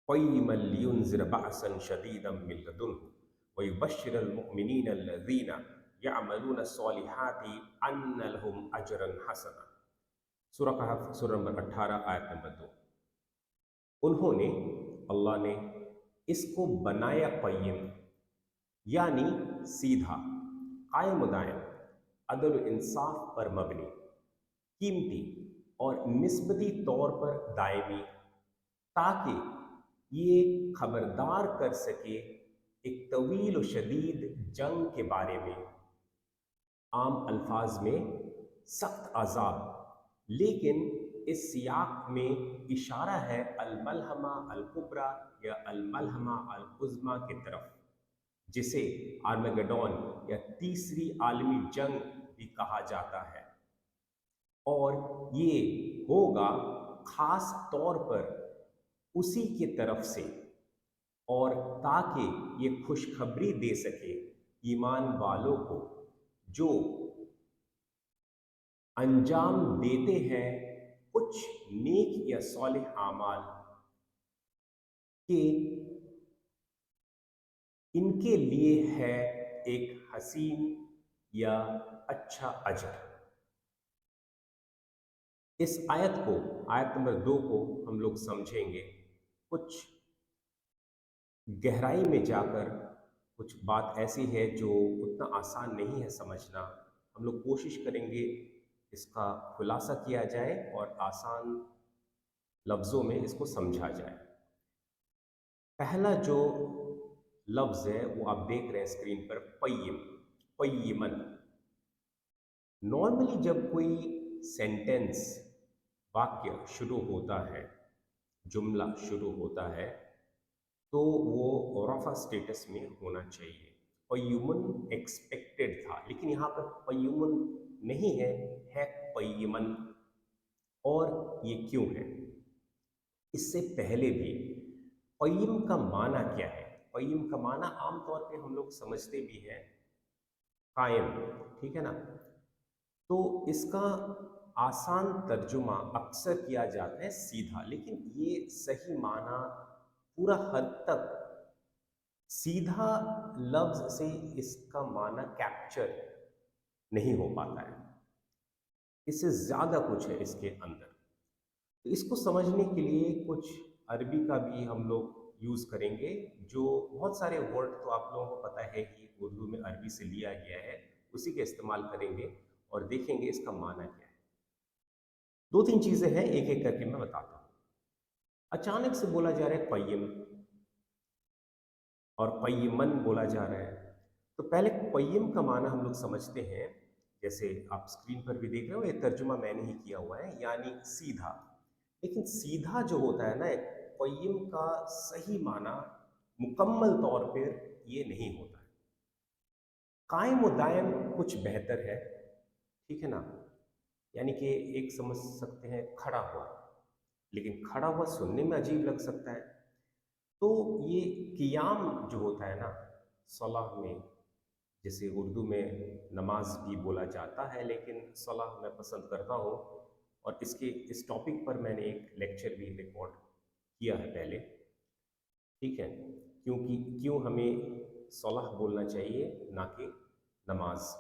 قيما لينذر بأسا شديدا من لدنه ويبشر المؤمنين الذين يعملون الصالحات أن لهم أجرا حسنا. سورہ کہف سورہ نمبر 18 آیت نمبر 2. انہوں نے اللہ نے اس کو بنایا قیم، یعنی سیدھا، قائم و دائم، عدل و انصاف پر مبنی، قیمتی اور نسبتی طور پر دائمی، تاکہ یہ خبردار کر سکے ایک طویل و شدید جنگ کے بارے میں، عام الفاظ میں سخت عذاب، لیکن اس سیاق میں اشارہ ہے الملحمہ الکبریٰ یا الملحمہ العظمیٰ کی طرف، جسے آرمیگڈون یا تیسری عالمی جنگ بھی کہا جاتا ہے، اور یہ ہوگا خاص طور پر اسی کی طرف سے، اور تاکہ یہ خوشخبری دے سکے ایمان والوں کو جو انجام دیتے ہیں کچھ نیک یا صالح اعمال، کہ ان کے لیے ہے ایک حسین یا اچھا اجر. اس آیت کو، آیت نمبر 2 کو ہم لوگ سمجھیں گے. کچھ گہرائی میں جا کر کچھ بات ایسی ہے جو اتنا آسان نہیں ہے سمجھنا. ہم لوگ کوشش کریں گے اس کا خلاصہ کیا جائے اور آسان لفظوں میں اس کو سمجھا جائے. پہلا جو لفظ ہے وہ آپ دیکھ رہے ہیں اسکرین پر، قیم، قیمن. نارملی جب کوئی سینٹنس، واقعہ شروع ہوتا ہے، جملہ شروع ہوتا ہے، تو وہ رفع سٹیٹس میں ہونا چاہیے. قیمن ایکسپیکٹڈ تھا، لیکن یہاں پر قیمن نہیں ہے، ہے قیمن. اور یہ کیوں ہے؟ اس سے پہلے بھی قیم کا معنی کیا ہے؟ قیم کا معنی عام طور پہ ہم لوگ سمجھتے بھی ہیں قائم، ٹھیک ہے نا؟ تو اس کا آسان ترجمہ اکثر کیا جاتا ہے سیدھا، لیکن یہ صحیح معنی پورا حد تک سیدھا لفظ سے اس کا معنی کیپچر نہیں ہو پاتا ہے. اس سے زیادہ کچھ ہے اس کے اندر. تو اس کو سمجھنے کے لیے کچھ عربی کا بھی ہم لوگ یوز کریں گے، جو بہت سارے ورڈ تو آپ لوگوں کو پتہ ہے کہ اردو میں عربی سے لیا گیا ہے، اسی کا استعمال کریں گے اور دیکھیں گے اس کا معنی کیا ہے. 2-3 چیزیں ہیں، ایک ایک کر کے میں بتاتا ہوں. اچانک سے بولا جا رہا ہے قیم اور قیمن بولا جا رہا ہے، تو پہلے قیم کا معنی ہم لوگ سمجھتے ہیں. جیسے آپ اسکرین پر بھی دیکھ رہے ہو، یہ ترجمہ میں نے ہی کیا ہوا ہے، یعنی سیدھا. لیکن سیدھا جو ہوتا ہے نا، قیم کا صحیح معنی مکمل طور پر یہ نہیں ہوتا ہے. قائم و دائم کچھ بہتر ہے، ٹھیک ہے نا؟ یعنی کہ ایک سمجھ سکتے ہیں کھڑا ہوا، لیکن کھڑا ہوا سننے میں عجیب لگ سکتا ہے. تو یہ قیام جو ہوتا ہے نا صلاح میں، جسے اردو میں نماز بھی بولا جاتا ہے، لیکن صلاح میں پسند کرتا ہوں، اور اس ٹاپک پر میں نے ایک لیکچر بھی ریکارڈ کیا ہے پہلے، ٹھیک ہے؟ کیوں ہمیں صلاح بولنا چاہیے نہ کہ نماز.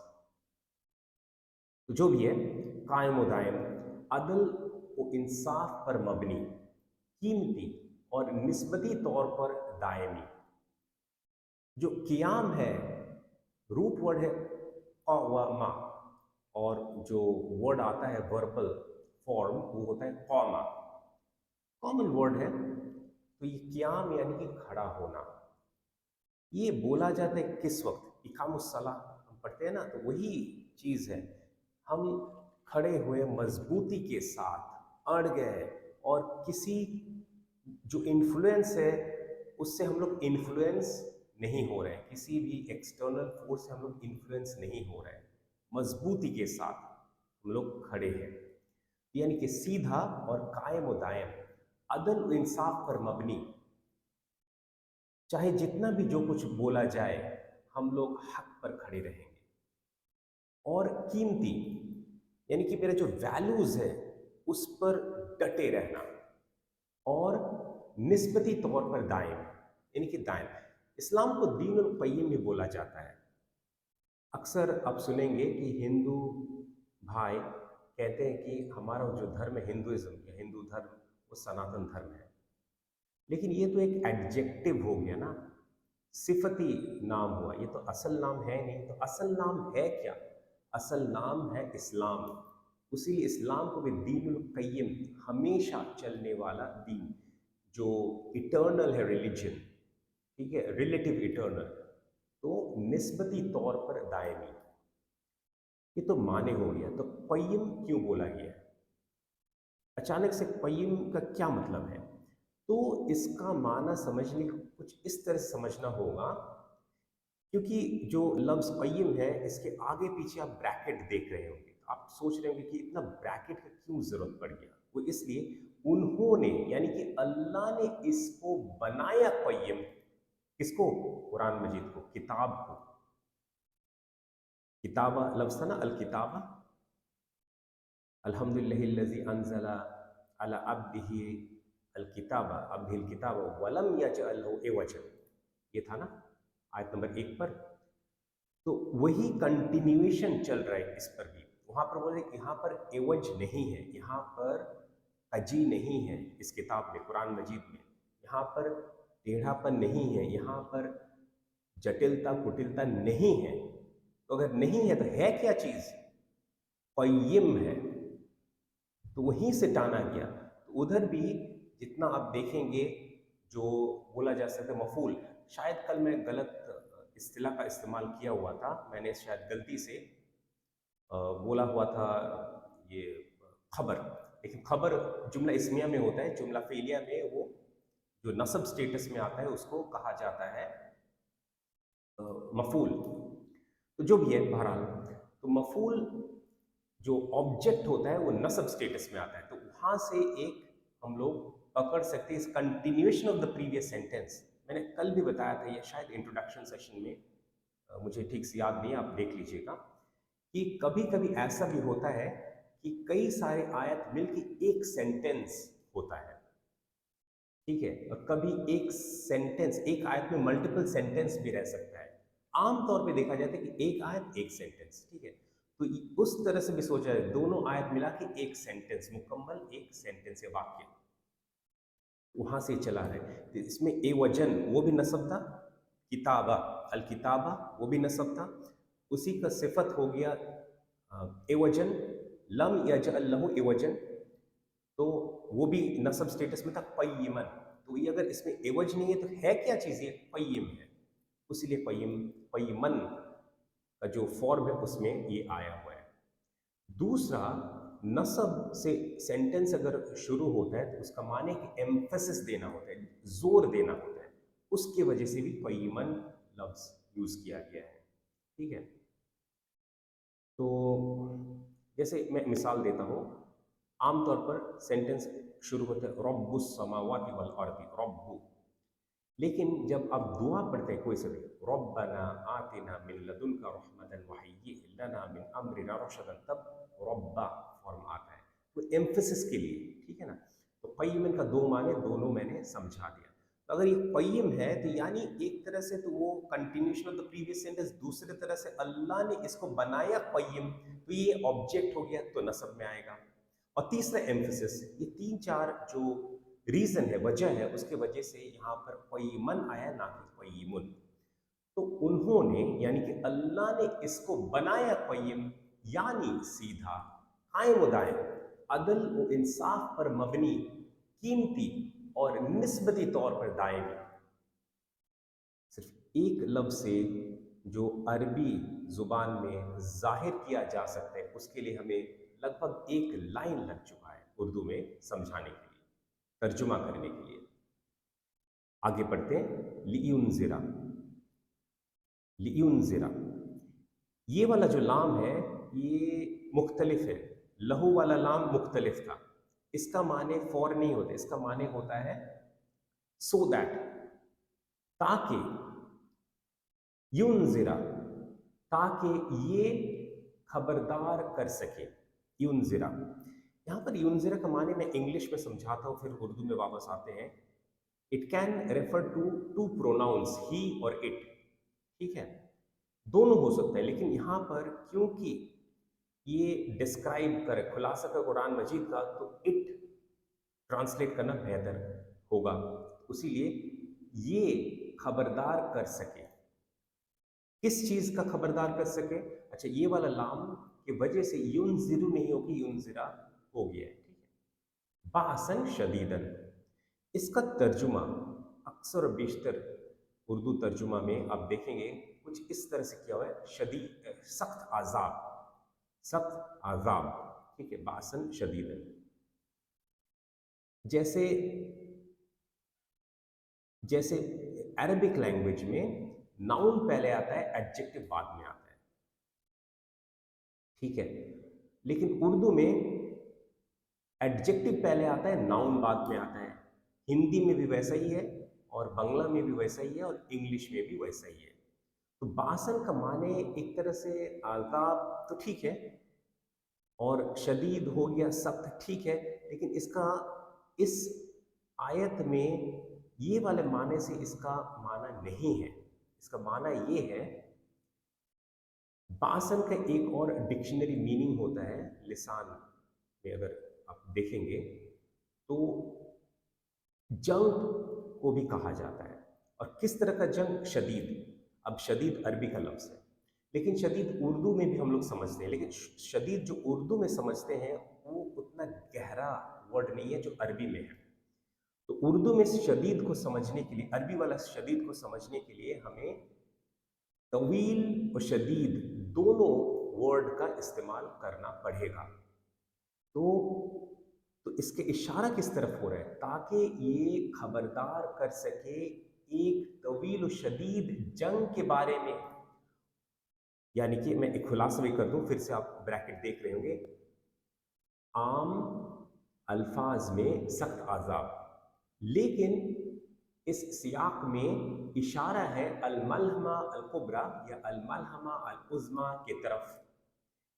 تو جو بھی ہے، قائم و دائم، عدل و انصاف پر مبنی، قیمتی اور نسبتی طور پر دائمی. جو قیام ہے، روٹ ورڈ ہے قوامہ، اور جو ورڈ آتا ہے وربل فارم وہ ہوتا ہے قوما. کامن ورڈ ہے. تو یہ قیام یعنی کہ کھڑا ہونا. یہ بولا جاتا ہے کس وقت؟ اقام الصلاۃ ہم پڑھتے ہیں نا، تو وہی چیز ہے. ہم کھڑے ہوئے مضبوطی کے ساتھ، اڑ گئے، اور کسی جو انفلوئنس ہے اس سے ہم لوگ انفلوئنس نہیں ہو رہے ہیں، کسی بھی ایکسٹرنل فورس سے ہم لوگ انفلوئنس نہیں ہو رہے ہیں، مضبوطی کے ساتھ ہم لوگ کھڑے ہیں. یعنی کہ سیدھا اور قائم و دائم، عدل و انصاف پر مبنی. چاہے جتنا بھی جو کچھ بولا جائے، ہم لوگ حق پر کھڑے رہیں گے. اور قیمتی یعنی کہ میرے جو ویلیوز ہے اس پر ڈٹے رہنا. اور निस्बती तौर पर दाएं में, यानी कि दाएं। इस्लाम को दीनुल क़य्यिम भी बोला जाता है। अक्सर आप सुनेंगे कि हिंदू भाई कहते हैं कि हमारा जो धर्म है हिंदुइज्म या हिंदू धर्म वो सनातन धर्म है, लेकिन ये तो एक एडजेक्टिव हो गया ना, सिफती नाम हुआ, ये तो असल नाम है नहीं। तो असल नाम है क्या? असल नाम है इस्लाम। उसी इस्लाम को भी दीनुल क़य्यिम, हमेशा चलने वाला दीन, जो इटर्नल है रिलीजन, ठीक है, रिलेटिव इटर्नल, तो निस्बती तौर पर दायमी। ये तो माने हो गया। तो क़य्यिम क्यों बोला गया? अचानक से क़य्यिम का क्या मतलब है? तो इसका माना समझने को कुछ इस तरह से समझना होगा, क्योंकि जो लफ्ज़ क़य्यिम है इसके आगे पीछे आप ब्रैकेट देख रहे होंगे, तो आप सोच रहे होंगे कि इतना ब्रैकेट का क्यों ज़रूरत पड़ गया। वो इसलिए, उन्होंने यानी कि अल्लाह ने इसको बनाया क़य्यिम। किसको? कुरान मजीद को, किताब को। किताबा लफ्ज़ था ना, अल किताबा, अल्हम्दुलिल्लाहिल्लज़ी अंज़ला अला अब्दिही अल किताबा, अब्दिल किताबा वलम यजअल लहू इवजन, ये था ना आयत नंबर 1 पर। तो वही कंटिन्यूएशन चल रहा है इस पर भी। वहाँ पर बोले यहाँ पर एवज नहीं है, यहाँ पर अजी नहीं है, इस किताब में, कुरान मजीद में यहाँ पर टेढ़ापन नहीं है, यहाँ पर जटिलता कुटिलता नहीं है। तो अगर नहीं है तो है क्या चीज़? क़य्यिम है। तो वहीं से टाना गया। तो उधर भी जितना आप देखेंगे, जो बोला जा सकता है मफूल, शायद कल मैं गलत इस्तिलाह का इस्तेमाल किया हुआ था, मैंने शायद गलती से बोला हुआ था ये खबर, लेकिन खबर जुमला इस्मिया में होता है, जुमला फ़ेलिया में वो जो नसब स्टेटस में आता है उसको कहा जाता है मफूल। तो जो भी है बहरहाल, तो मफूल जो ऑब्जेक्ट होता है वो नसब स्टेटस में आता है। तो वहाँ से एक हम लोग पकड़ सकते हैं इस continuation of the previous sentence. मैंने कल भी बताया था, ये शायद इंट्रोडक्शन सेशन में, मुझे ठीक से याद नहीं है, आप देख लीजिएगा, कि कभी कभी ऐसा भी होता है कि कई सारे आयत मिलके एक सेंटेंस होता है, ठीक है, और कभी एक सेंटेंस, एक आयत में मल्टीपल सेंटेंस भी रह सकता है। आमतौर पे देखा जाता है कि एक आयत एक सेंटेंस, ठीक है। तो उस तरह से भी सोचा है, दोनों आयत मिला के एक सेंटेंस, मुकम्मल एक सेंटेंस या वाक्य, वहां से चला है। तो इसमें ए वजन वो भी नसब था, किताबा अल किताबा वो भी नसब था, उसी का सिफत हो गया ए वजन, लम यजअल लहू ए वजन, तो वो भी नसब स्टेटस में था क़य्यिमन। तो ये अगर इसमें एवज नहीं है तो है क्या चीज़? ये क़य्यिम है, उसीलिए क़य्यिम, क़य्यिमन का जो फॉर्म है उसमें ये आया हुआ है। दूसरा, नसब से सेंटेंस अगर शुरू होता है तो उसका माने कि एम्फेसिस देना होता है, जोर देना होता है, उसकी वजह से भी क़य्यिमन लफ्ज़ यूज़ किया गया है, ठीक है। तो जैसे मैं मिसाल देता हूँ, आमतौर पर सेंटेंस शुरू होता है रब्बुस समावाति वल अर्दी, रब्बु, लेकिन जब आप दुआ पढ़ते हैं कोई से भी, रब्बना आतिना मिन लदुनका रहमतन व हय्यि लना मिन अमरिना रशदन, तब रब्बा फॉर्म आता है, तो एम्फेसिस के लिए, ठीक है ना। तो क़य्यिम का दो माने, दोनों मैंने समझा दिया। तो अगर ये क़य्यिम है तो यानी एक तरह से तो वो continuation of the previous sentence, दूसरी तरह से अल्लाह ने इसको बनाया क़य्यिम, तो ये ऑब्जेक्ट हो गया तो नसब में आएगा। और तीसरा एम्फेसिस, ये तीन चार जो रीज़न है, वजह है, उसके वजह से यहाँ पर क़य्यिमन आया, ना कि क़य्यिमुन। तो उन्होंने यानी कि अल्लाह ने इसको बनाया क़य्यिम, यानी सीधा, कायम व दायम, अदल व इंसाफ पर मबनी, कीमती और निस्बती तौर पर दायमी। सिर्फ एक लफ्ज़ से जो अरबी ज़ुबान में ज़ाहिर किया जा सकता है, उसके लिए हमें लगभग एक लाइन लग चुका है उर्दू में समझाने के लिए, तर्जुमा करने के लिए। आगे बढ़ते हैं, लियुनज़िरा, लियुनज़िरा, ये वाला जो लाम है ये मुख्तलिफ है, लहू वाला लाम मुख्तलिफ था, इसका माने फॉर नहीं होता, इसका माने होता है सो दैट, ताकि, युनज़िरा, ताकि ये खबरदार कर सके, युनज़िरा। यहाँ पर युनज़िरा का माने मैं इंग्लिश में समझाता हूँ, फिर उर्दू में वापस आते हैं। It can refer to to pronounce he और इट, ठीक है, दोनों हो सकते हैं, लेकिन यहाँ पर क्योंकि ये डिस्क्राइब करे खुलासा का कुरान मजीद का, तो इट ट्रांसलेट करना बेहतर होगा, इसीलिए ये खबरदार कर सके। किस चीज का खबरदार कर सके? अच्छा, ये वाला लाम की वजह से युनजिरु नहीं होगी, युनजिरा हो गया है, ठीक है। बासन शदीदन, इसका तर्जुमा अक्सर और बेशतर उर्दू तर्जुमा में आप देखेंगे कुछ इस तरह से किया हुआ है, शदीद, सख्त आजाब, सख्त आजाब, ठीक है, बासन शदीदन। जैसे जैसे अरबिक लैंग्वेज में नाउन पहले आता है, एडजेक्टिव बाद में आता है, ठीक है, लेकिन उर्दू में एडजेक्टिव पहले आता है, नाउन बाद में आता है। हिंदी में भी वैसा ही है, और बांग्ला में भी वैसा ही है, और इंग्लिश में भी वैसा ही है। तो बासन का माने एक तरह से आजाब तो ठीक है, और शदीद हो गया, सख्त ठीक है, लेकिन इसका इस आयत में ये वाले माने से इसका माना नहीं है। इसका माना ये है, बासन का एक और डिक्शनरी मीनिंग होता है लिसान में, अगर आप देखेंगे तो जंग को भी कहा जाता है। और किस तरह का जंग? शदीद। अब शदीद अरबी का लफ्ज़ है, लेकिन शदीद उर्दू में भी हम लोग समझते हैं, लेकिन शदीद जो उर्दू में समझते हैं वो उतना गहरा वर्ड नहीं है जो अरबी में है। तो उर्दू में शदीद को समझने के लिए, अरबी वाला शदीद को समझने के लिए हमें तवील और शदीद दोनों वर्ड का इस्तेमाल करना पड़ेगा। तो इसके इशारा किस तरफ हो रहा है? ताकि ये खबरदार कर सके एक तवील और शदीद जंग के बारे में। यानी कि मैं एक खुलासा भी कर दूं, फिर से आप ब्रैकेट देख रहे होंगे, आम अल्फाज में सख्त आजाब, लेकिन इस सियाक में इशारा है अल-मलहमा अल-कुबरा या अल-मलहमा अल-उज़्मा की तरफ,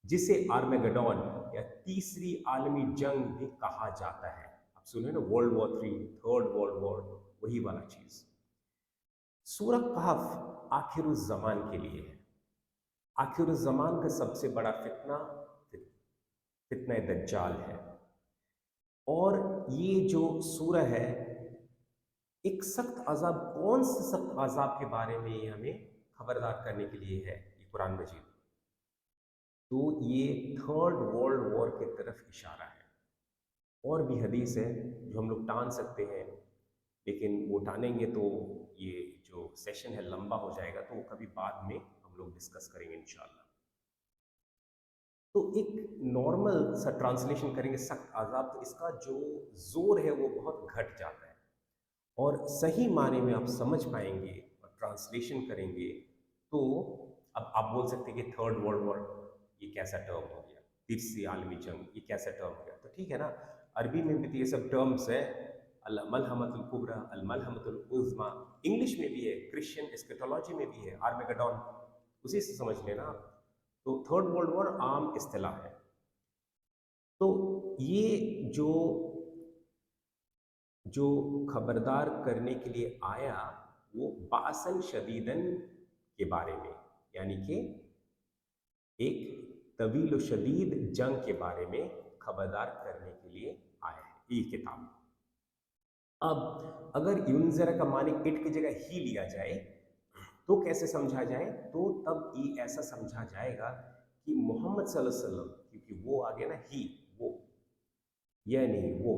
जिसे आर्मेगेडोन या तीसरी आलमी जंग भी कहा जाता है। आप सुने ना, world war 3, third world war, वही वाला चीज। सूरह कहफ आखिरुज़्ज़मान के लिए है। आखिरुज़्ज़मान का सबसे बड़ा फितना फितना दज्जाल है, और ये जो सूरह है एक सख्त अजाब, कौन से सख्त अजाब के बारे में ये हमें खबरदार करने के लिए है, ये कुरान मजीद। तो ये थर्ड वर्ल्ड वॉर की तरफ इशारा है। और भी हदीस है जो हम लोग टान सकते हैं, लेकिन वो टानेंगे तो ये जो सेशन है लंबा हो जाएगा, तो वो कभी बाद में हम लोग डिस्कस करेंगे इंशाल्लाह। तो एक नॉर्मल सा ट्रांसलेशन करेंगे सख्त आजाब, तो इसका जो जोर है वो बहुत घट जाता है, और सही माने में आप समझ पाएंगे और ट्रांसलेशन करेंगे तो अब आप बोल सकते हैं कि थर्ड वर्ल्ड वॉर ये कैसा टर्म हो गया, तीसरी आलमी जंग ये कैसा टर्म हो गया। तो ठीक है ना, अरबी में भी तो ये सब टर्म्स है, अल-मलहमतुल कुबरा, अल-मलहमतुल उज़्मा, इंग्लिश में भी है, क्रिश्चियन एस्केटोलॉजी में भी है, आर्मेगेडोन, उसी से समझ लेना। तो थर्ड वर्ल्ड वॉर आम इस्तिलाह है। तो ये जो जो खबरदार करने के लिए आया वो बासन शदीदन के बारे में, यानी कि एक तवील व शदीद जंग के बारे में खबरदार करने के लिए आया है ये किताब। अब अगर युनज़रा का माने इट की जगह ही लिया जाए तो कैसे समझा जाए? तो तब ये ऐसा समझा जाएगा कि मोहम्मद सल्लल्लाहु अलैहि वसल्लम, क्योंकि वो आ गया ना, ही, वो, यह नहीं, वो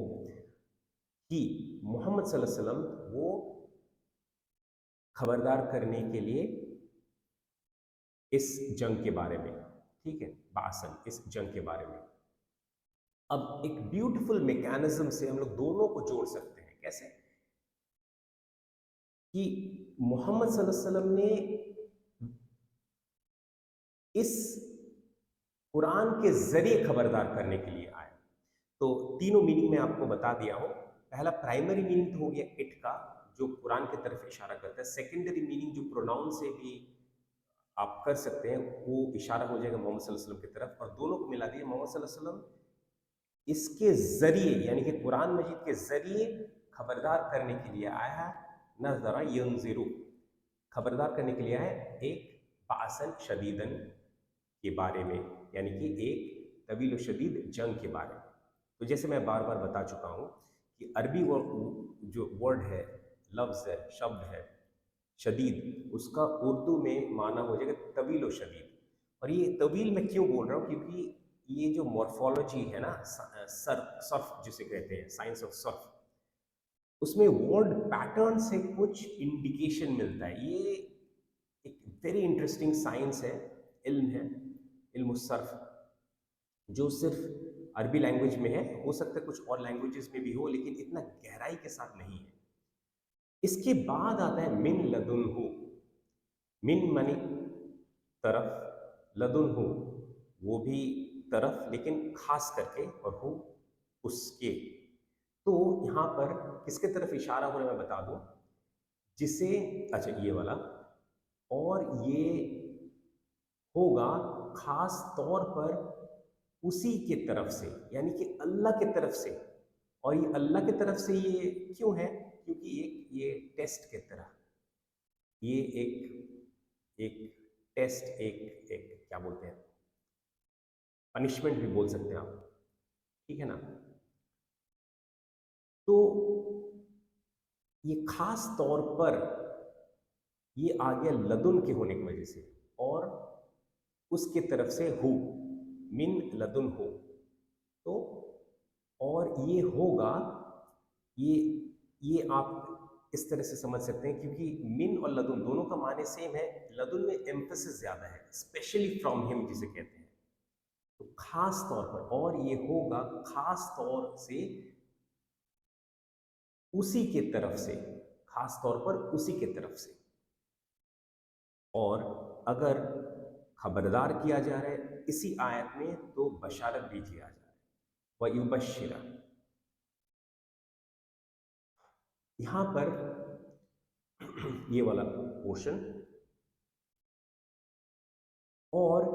ही, मोहम्मद सल्लल्लाहु अलैहि वसल्लम वो खबरदार करने के लिए इस जंग के बारे में, ठीक है, बासन, इस जंग के बारे में। अब एक ब्यूटीफुल मैकेनिज्म से हम लोग दोनों को जोड़ सकते हैं। कैसे? कि मोहम्मद सल्लल्लाहु अलैहि वसल्लम ने इस कुरान के जरिए खबरदार करने के लिए आए। तो तीनों मीनिंग मैं आपको बता दिया हूं। पहला प्राइमरी मीनिंग तो हो गया इट का, जो कुरान की तरफ इशारा करता है। सेकेंडरी मीनिंग जो प्रोनाउन से भी आप कर सकते हैं, वो इशारा हो जाएगा मोहम्मद सल्लल्लाहु अलैहि वसल्लम की तरफ, और दोनों को मिला दिए मोहम्मद सल्लल्लाहु अलैहि वसल्लम इसके जरिए, यानी कि कुरान मजीद के जरिए खबरदार करने के लिए आया है, नज़रा यंज़िरु, खबरदार करने के लिए आया है एक बासन शदीदन के बारे में, यानी कि एक तवील व शदीद जंग के बारे में। तो जैसे मैं बार बार बता चुका हूँ कि अरबी जो वर्ड है, लफ्ज़ है, शब्द है शदीद, उसका उर्दू में माना हो जाएगा तवील व शदीद। और ये तवील मैं क्यों बोल रहा हूँ, क्योंकि ये जो मॉर्फोलॉजी है ना, सर्फ जिसे कहते हैं, साइंस ऑफ सर्फ, उसमें वर्ड पैटर्न से कुछ इंडिकेशन मिलता है। ये एक वेरी इंटरेस्टिंग साइंस है, इल्म है, इल्म सर्फ, जो सिर्फ अरबी लैंग्वेज में है। हो सकता है कुछ और लैंग्वेजेस में भी हो, लेकिन इतना गहराई के साथ नहीं है। इसके बाद आता है मिन लदुनहु। मिन मनी तरफ, लदुनहु वो भी तरफ, लेकिन खास करके, और हु उसके। तो यहाँ पर किसके तरफ इशारा हो रहा है मैं बता दूं, जिसे, अच्छा ये वाला, और ये होगा खास तौर पर उसी के तरफ से, यानी कि अल्लाह के तरफ से। और ये अल्लाह की तरफ से ये क्यों है, क्योंकि एक ये टेस्ट की तरह, ये एक एक टेस्ट, एक एक क्या बोलते हैं, पनिशमेंट भी बोल सकते हैं आप, ठीक है ना। तो ये खास तौर पर ये आ गया लदुन के होने की वजह से, और उसके तरफ से हु, मिन लदुन हो। तो और ये होगा, ये ये आप इस तरह से समझ सकते हैं, क्योंकि मिन और लदुन दोनों का माने सेम है। लदुन में एम्फेसिस ज्यादा है, स्पेशली फ्रॉम हिम जिसे कहते हैं। तो खास तौर पर, और ये होगा खास तौर से उसी के तरफ से, खास तौर पर उसी के तरफ से। और अगर खबरदार किया जा रहा है इसी आयत में, तो बशारत भी किया जा रहा है, वयुबश्शिरा। यहां पर ये वाला पोर्शन, और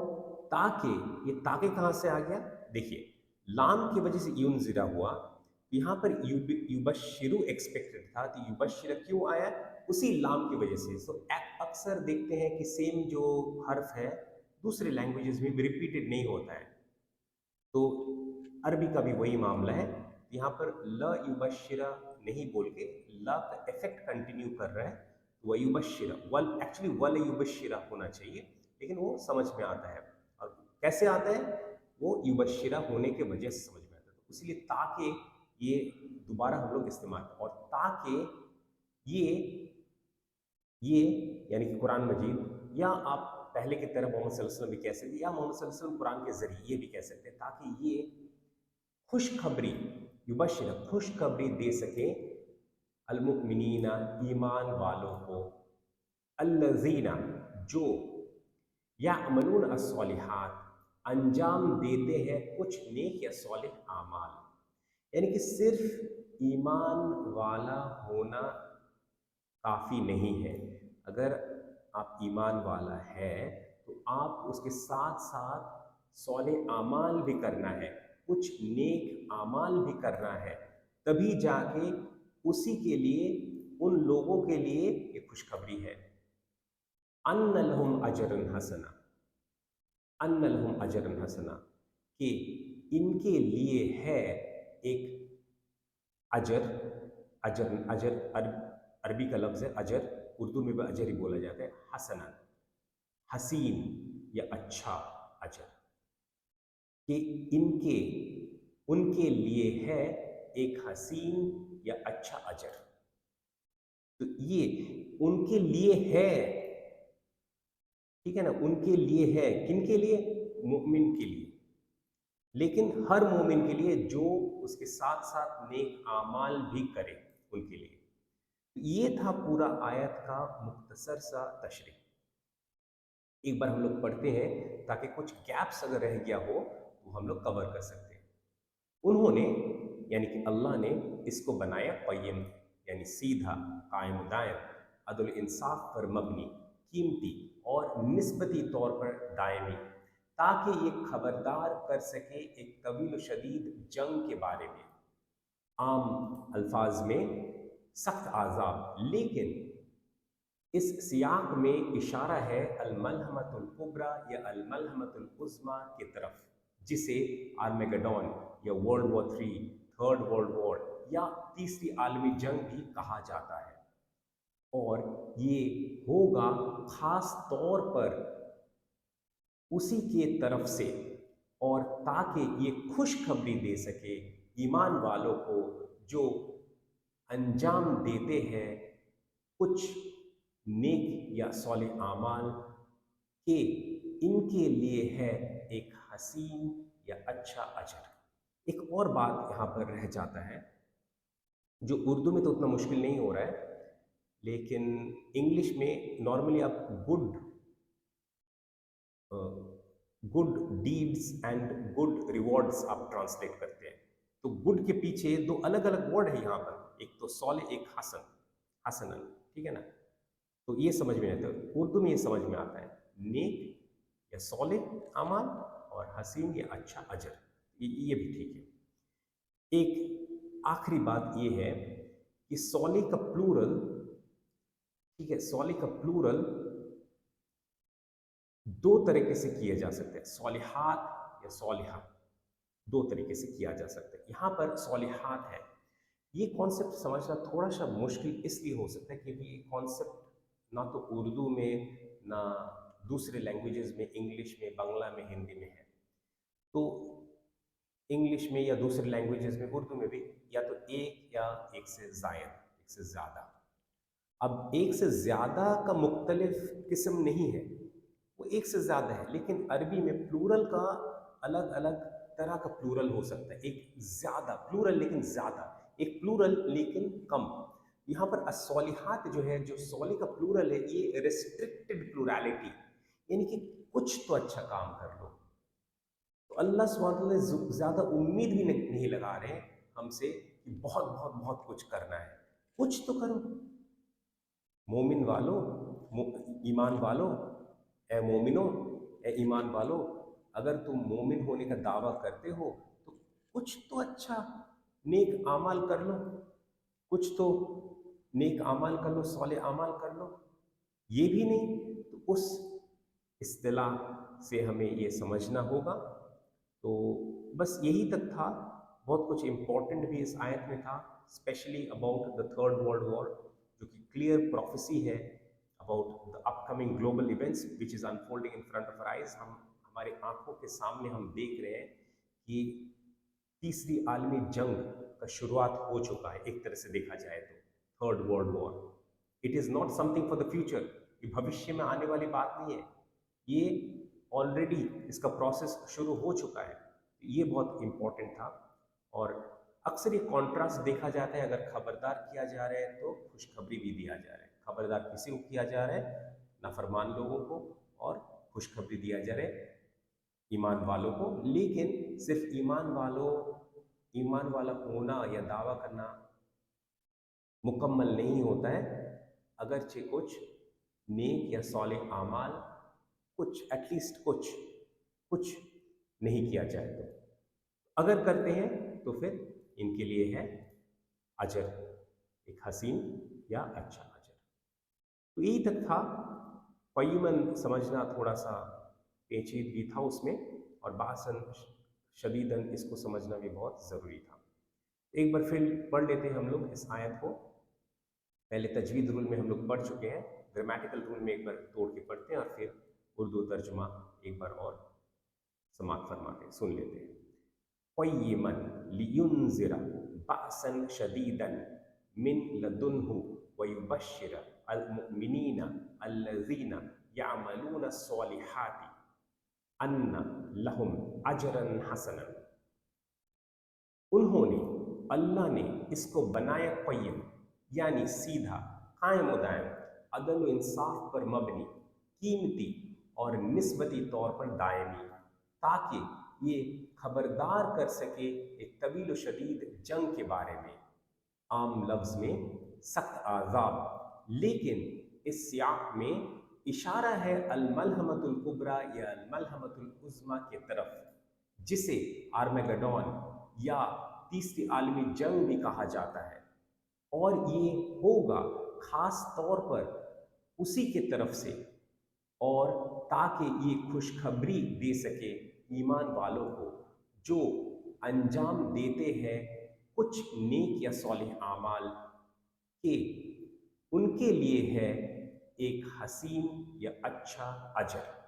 ताकि, ये ताकि कहां से आ गया, देखिए लाम की वजह से यूनजिरा हुआ, यहाँ पर युबश्शिरु एक्सपेक्टेड था, तो युबश्शिरा क्यों आया, उसी लाम की वजह से। सो अक्सर देखते हैं कि सेम जो हर्फ है दूसरे लैंग्वेजेस में भी रिपीटेड नहीं होता है, तो अरबी का भी वही मामला है। यहाँ पर ल युबश्शिरा नहीं बोल के ला का इफेक्ट कंटिन्यू कर रहा है, व युबश्शिरा, वल एक्चुअली वल युबश्शिरा होना चाहिए, लेकिन वो समझ में आता है। और कैसे आता है, वो युबश्शिरा होने के वजह से समझ में आता है। तो इसलिए ताकि ये दोबारा हम लोग इस्तेमाल, और ताकि ये ये यानी कि कुरान मजीद, या आप पहले की तरह मोहम्मद सल्लल्लाहु अलैहि वसल्लम भी कह सकते हैं, या मोहम्मद सल्लल्लाहु अलैहि वसल्लम कुरान के जरिए भी कह सकते हैं, ताकि ये खुशखबरी, युबश्शिर, खुशखबरी दे सके अलमुमिनीना, ईमान वालों को, अल्लज़ीना, जो यामलून अस्सॉलिहात, अंजाम देते हैं कुछ नेक या सॉलिह आमाल। यानी कि सिर्फ ईमान वाला होना काफ़ी नहीं है। अगर आप ईमान वाला है तो आप उसके साथ साथ सॉलिह आमाल भी करना है, कुछ नेक आमाल भी करना है, तभी जाके उसी के लिए, उन लोगों के लिए ये खुशखबरी है। अन्न लहुम अजरन हसना, अन्न लहुम अजरन हसना, कि इनके लिए है एक अजर। अजर, अजर अरबी का लफ्ज़ है अजर, उर्दू में भी अजर ही बोला जाता है। हसना, हसीन या अच्छा अजर, कि इनके, उनके लिए है एक हसीन या अच्छा अजर। तो ये उनके लिए है, ठीक है ना, उनके लिए है, किनके लिए, मोमिन के लिए, लेकिन हर मोमिन के लिए जो उसके साथ साथ नेक आमाल भी करे उनके लिए। तो ये था पूरा आयत का मुख्तसर सा तशरीह। एक बार हम लोग पढ़ते हैं ताकि कुछ गैप्स अगर रह गया हो तो हम लोग कवर कर सकते हैं। उन्होंने, यानी कि अल्लाह ने इसको बनाया क़य्यम, यानी सीधा, कायम दायम, अदल इंसाफ पर मबनी, कीमती और निस्बती तौर पर दायमी, ताकि ये खबरदार कर सके एक तवील शदीद जंग के बारे में। आम अल्फाज में सख्त आज़ाब, लेकिन इस सियाक में इशारा है अल-मलहमतुल कुब्रा या अल-मलहमतुल उज़्मा की तरफ, जिसे आर्मेगेडोन या world war 3, third world war या तीसरी आलमी जंग भी कहा जाता है। और ये होगा खास तौर पर उसी के तरफ से, और ताकि ये खुशखबरी दे सके ईमान वालों को जो अंजाम देते हैं कुछ नेक या सॉलिह आमाल के, इनके लिए है एक हसीन या अच्छा अजर। एक और बात यहाँ पर रह जाता है, जो उर्दू में तो उतना मुश्किल नहीं हो रहा है, लेकिन इंग्लिश में नॉर्मली आप good deeds and good rewards आप ट्रांसलेट करते हैं। तो गुड के पीछे दो अलग अलग वर्ड है यहाँ पर, एक तो सॉलिह, एक हसन, हसनन, ठीक है ना। तो ये समझ में आता है, उर्दू में ये समझ में आता है, नेक या सॉलिह अमाल और हसीन या अच्छा अजर, ये भी ठीक है। एक आखिरी बात ये है कि सॉलिह का प्लूरल, ठीक है, सॉलिह का प्लूरल दो तरीके से किए जा सकते हैं, सॉलिहात या सॉलिहा, दो तरीके से किया जा सकता है। यहाँ पर सॉलिहात है, ये कॉन्सेप्ट समझना थोड़ा सा मुश्किल इसलिए हो सकता है क्योंकि ये कॉन्सेप्ट ना तो उर्दू में, ना दूसरे लैंग्वेजेस में, इंग्लिश में, बांग्ला में, हिंदी में है। तो इंग्लिश में या दूसरे लैंग्वेजेस में, उर्दू में भी, या तो एक या एक से जायद, एक से ज़्यादा। अब एक से ज़्यादा का मुख्तलिफ किस्म नहीं है, वो एक से ज़्यादा है, लेकिन अरबी में प्लूरल का अलग अलग तरह का प्लूरल हो सकता है। एक ज़्यादा प्लूरल लेकिन ज़्यादा, एक प्लूरल लेकिन कम। यहाँ पर असॉलिहात जो है, जो सॉली का प्लूरल है, ये रिस्ट्रिक्टेड प्लूरलिटी, यानी कि कुछ तो अच्छा काम कर लो। तो अल्लाह सुब्हानहू व तआला ज़्यादा उम्मीद भी नहीं लगा रहे हमसे कि बहुत बहुत बहुत कुछ करना है, कुछ तो करो। मोमिन वालों, ईमान वालों, ए मोमिनो, ए ईमान वालों, अगर तुम मोमिन होने का दावा करते हो तो कुछ तो अच्छा नेक आमाल कर लो, कुछ तो नेक आमाल कर लो, सॉले आमाल कर लो। ये भी नहीं तो उस इस्तिलाह से हमें ये समझना होगा। तो बस यही तक था, बहुत कुछ इम्पोर्टेंट भी इस आयत में था, specially about the third world war, जो कि क्लियर प्रोफेसी है about the upcoming global events which is unfolding in front of our eyes. हम हमारे आंखों के सामने हम देख रहे हैं कि तीसरी आलमी जंग का शुरुआत हो चुका है, एक तरह से देखा जाए तो third world war. It is not something for the future, ये भविष्य में आने वाली बात नहीं है, ये ऑलरेडी इसका प्रोसेस शुरू हो चुका है। ये बहुत इम्पोर्टेंट था। और अक्सर ये कॉन्ट्रास्ट देखा जाता है, अगर खबरदार किया जा रहा है तो खुशखबरी भी दिया जा रहा है, खबरदार किसी को किया जा रहा है, नाफरमान लोगों को, और खुशखबरी दिया जा रहा है ईमान वालों को। लेकिन सिर्फ ईमान वाला होना या दावा करना मुकम्मल नहीं होता है, अगरचे कुछ नेक या सॉलिह आमाल, कुछ एटलीस्ट कुछ नहीं किया जाए तो, अगर करते हैं तो फिर इनके लिए है अजर, एक हसीन या अच्छा अजर। तो यही तक था। क़य्यमन समझना थोड़ा सा पेचीदगी था उसमें, और बासन शदीदन इसको समझना भी बहुत ज़रूरी था। एक बार फिर पढ़ लेते हैं हम लोग इस आयत को। पहले तजवीद रूल में हम लोग पढ़ चुके हैं, ग्रामेटिकल रूल में एक बार तोड़ के पढ़ते हैं, और फिर उर्दू तर्जुमा एक बार और समाप्त फरमा के सुन लेते हैं। क़य्यमन लियुनज़िरा बअसन शदीदन मिन लदुन्हु वयुबश्शिरा अल-मुअ्मिनीना अल्लज़ीना यअमलूना अस्सॉलिहाति अन्ना लहुम अजरन हसनन। उन्होंने, अल्लाह ने इसको बनाया क़य्यम, यानी सीधा, कायम व दायम, अदल व इंसाफ पर मबनी, कीमती और निस्बती तौर पर दायमी, ताकि ये खबरदार कर सके एक तवील व शदीद जंग के बारे में। आम लफ्ज़ में सख्त आज़ाब, लेकिन इस सियाक में इशारा है अल-मलहमतुल कुब्रा या अल-मलहमतुल उज़्मा की तरफ, जिसे आर्मेगेडोन या तीसरी आलमी जंग भी कहा जाता है। और ये होगा खास तौर पर उसी के तरफ से, और ताकि ये खुशखबरी दे सके ईमान वालों को जो अंजाम देते हैं कुछ नेक या सालिह आमाल के, उनके लिए है एक हसीन या अच्छा अजर।